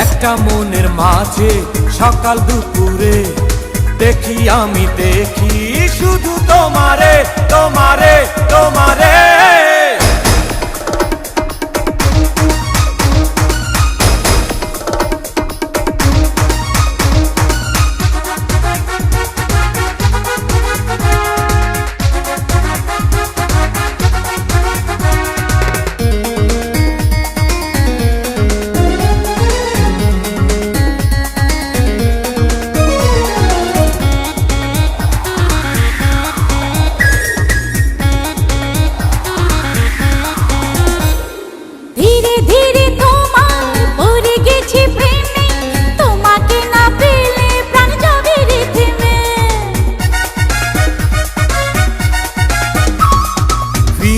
একটা মনের মাঝে সকাল দুপুরে দেখি আমি দেখি শুধু তোমারে তোমারে তোমারে।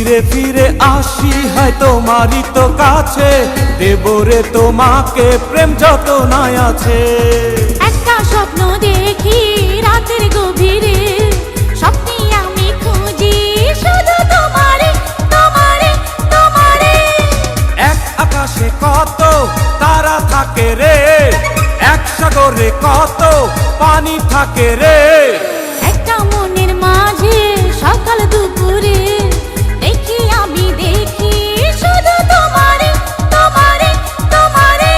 ফিরে ফিরে আসি হয় তোমারই তো কাছে, দেবরে তোমাকে প্রেম যত নাই আছে। একটা স্বপ্ন দেখি রাতের গভীরে, স্বপ্নে আমি খুঁজি শুধু তোমারে তোমারে তোমারে। এক আকাশে কত তারা থাকে রে, এক সাগরে কত পানি থাকে রে। একটা মনের মাঝে সকাল দুপুরে দেখি আমি দেখি শুধু তোমারে তোমারে তোমারে।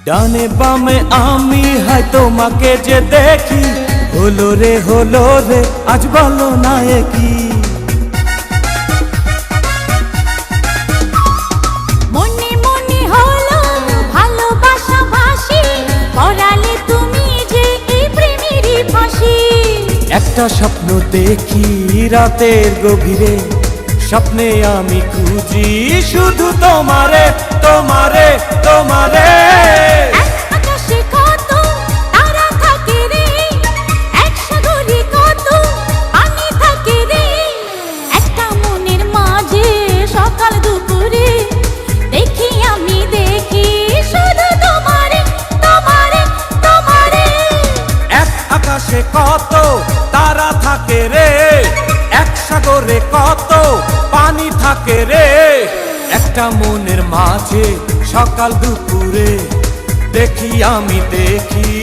ডানে বামে আমি হয় তোমাকে যে দেখি, হলো রে আজ বলো না কি। মনে মনে হলো ভালোবাসা ভাসি, পড়ালে তুমি যে এই প্রেমেরই ফাঁসি। একটা স্বপ্ন দেখি রাতের গভীরে, স্বপ্নে আমি খুঁজি শুধু তোমারে তোমারে তোমারে। আকাশে কত তারা থাকে রে, এক সাগরে কত পানি থাকে রে। একটা মনের মাঝে সকাল দুপুরে দেখি আমি দেখি শুধু তোমারে তোমারে তোমারে। এক আকাশে কত তারা থাকে রে, এক সাগরে কত পানি থাকে রে। একটা মনের মাঝে সকাল দুপুরে দেখি আমি দেখি